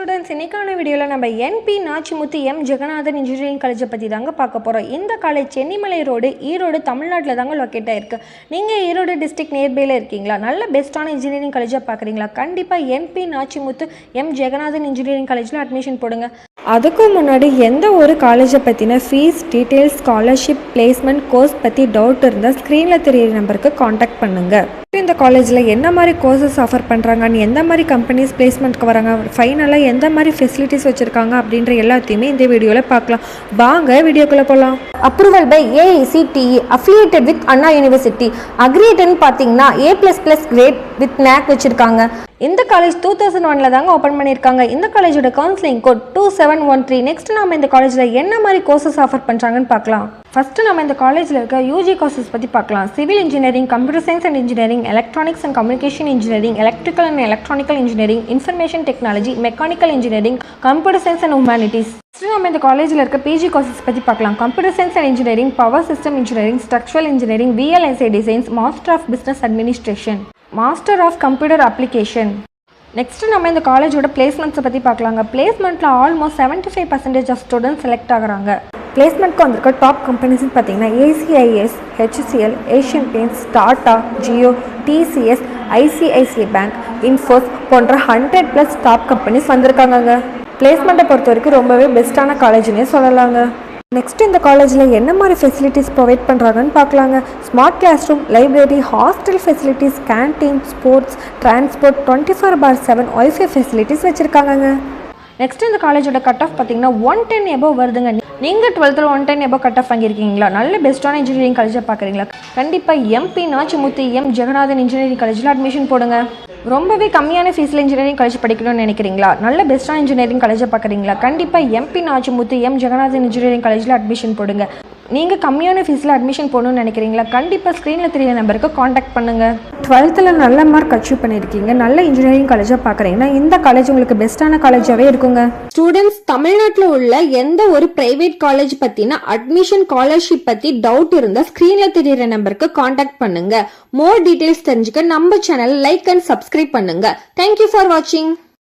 Students, இன்னைக்கான வீடியோவில் நம்ம NP Nachimuthu M Jaganathan engineering காலேஜை பற்றி தாங்க பார்க்க போகிறோம். இந்த காலேஜ் சென்னிமலை ரோடு, ஈரோடு, தமிழ்நாட்டில் தாங்க லொக்கேட் ஆகிருக்கு. நீங்கள் ஈரோடு டிஸ்ட்ரிக்ட் நியர்பையில் இருக்கீங்களா? நல்ல பெஸ்ட்டான இன்ஜினியரிங் காலேஜாக பார்க்குறீங்களா? கண்டிப்பாக NP Nachimuthu M Jaganathan engineering காலேஜில் அட்மிஷன் போடுங்க. அதுக்கு முன்னாடி எந்த ஒரு காலேஜை பற்றின fees details, scholarship, placement, course பற்றி டவுட் இருந்தால் ஸ்க்ரீனில் தெரியிற நம்பருக்கு காண்டாக்ட் பண்ணுங்கள். இந்த காலேஜில் என்ன மாதிரி கோர்சஸ் ஆஃபர் பண்ணுறாங்கன்னு, எந்த மாதிரி கம்பெனிஸ் பிளேஸ்மெண்ட்க்கு வராங்க, ஃபைனலாக எந்த மாதிரி ஃபெசிலிட்டிஸ் வச்சுருக்காங்க அப்படின்ற எல்லாத்தையுமே இந்த வீடியோவில் பார்க்கலாம். வாங்க வீடியோக்குள்ளே போகலாம். Approval by AICTE, affiliated with Anna university. அக்ரிகேட்னு பார்த்தீங்கன்னா A++ கிரேட் வித் NAC வச்சுருக்காங்க. இந்த காலேஜ் 2001 தாங்க ஓப்பன் பண்ணியிருக்காங்க. இந்த காலேஜோட கவுன்சிலிங் கோட் 2713. நெக்ஸ்ட் நம்ம இந்த காலேஜில் என்ன மாதிரி கோர்சஸ் ஆஃபர் பண்ணுறாங்கன்னு பார்க்கலாம். ஃபஸ்ட்டு நம்ம இந்த காலேஜில் இருக்க யூஜி கோர்சஸ் பற்றி பார்க்கலாம். Civil engineering, computer science and engineering, electronics and communication engineering, electrical and electronical engineering, information technology, mechanical engineering, computer science and humanities. Next நம்ம இந்த காலேஜில் இருக்க பிஜி கோர்சஸ் பற்றி பார்க்கலாம். Computer science and engineering, power system engineering, structural engineering, VLSI designs, master of business administration, master of computer application. Next நம்ம இந்த காலேஜோட பிளேஸ்மெண்ட்ஸை பற்றி பார்க்கலாங்க. பிளேஸ்மெண்ட்டில் ஆல்மோஸ்ட் 75% ஆஃப் ஸ்டூடெண்ட்ஸ் செலக்ட் ஆகுறாங்க. பிளேஸ்மெண்ட்க்கு வந்திருக்க டாப் கம்பெனிஸ்னு பார்த்தீங்கன்னா ACIS, HCL, Asian paints, Tata, Jio, TCS, ICICI bank, infos போன்ற 100+ டாப் கம்பெனிஸ் வந்திருக்காங்க. பிளேஸ்மெண்ட்டை பொறுத்த வரைக்கும் ரொம்பவே பெஸ்ட்டான காலேஜ்னே சொல்லலாங்க. நெக்ஸ்ட் இந்த காலேஜில் என்ன மாதிரி ஃபெசிலிட்டிஸ் ப்ரொவைட் பண்ணுறாங்கன்னு பார்க்கலாங்க. Smart class room, library, hostel facilities, canteen, sports, transport, 24/7 wifi facilities வச்சுருக்காங்க. நெக்ஸ்ட் இந்த காலேஜோட கட் ஆஃப் பார்த்தீங்கன்னா 110 எபோவ் வருதுங்க. நீங்கள் 12th 110 எபோவ் கட் ஆஃப் வாங்கியிருக்கீங்களா? நல்ல பெஸ்ட்டான இன்ஜினியரிங் காலேஜாக பார்க்குறீங்களா? கண்டிப்பாக MP Nachimuthu M Jaganathan engineering காலேஜில் அட்மிஷன் போடுங்க. ரொம்பவே கம்மியான ஃபீஸில் இன்ஜினியரிங் காலேஜ் படிக்கணும்னு நினைக்கிறீங்களா? நல்ல பெஸ்ட்டான இன்ஜினியரிங் காலேஜாக பார்க்குறீங்களா? கண்டிப்பாக MP Nachimuthu M Jaganathan engineering காலேஜில் அட்மிஷன் போடுங்க. நீங்கள் கம்மியான ஃபீஸில் அட்மிஷன் போடணும்னு நினைக்கிறீங்களா? கண்டிப்பாக ஸ்க்ரீனில் தெரிய நம்பருக்கு காண்டாக்ட் பண்ணுங்கள். 12th நல்ல மார்க் அச்சீவ் பண்ணியிருக்கீங்க, நல்ல இன்ஜினியரிங் காலேஜாக பார்க்குறீங்கன்னா இந்த காலேஜ் உங்களுக்கு பெஸ்ட்டான காலேஜாகவே இருக்குங்க. ஸ்டூடெண்ட்ஸ், தமிழ்நாட்டில் உள்ள எந்த ஒரு பிரைவேட் காலேஜ் பற்றின அட்மிஷன், ஸ்காலர்ஷிப் பற்றி டவுட் இருந்தால் ஸ்க்ரீனில் தெரியிற நம்பருக்கு காண்டாக்ட் பண்ணுங்க. மோர் டீட்டெயில்ஸ் தெரிஞ்சுக்க நம்ம சேனல் லைக் அண்ட் சப்ஸ்கிரைப் பண்ணுங்க. தேங்க்யூ ஃபார் வாட்சிங்.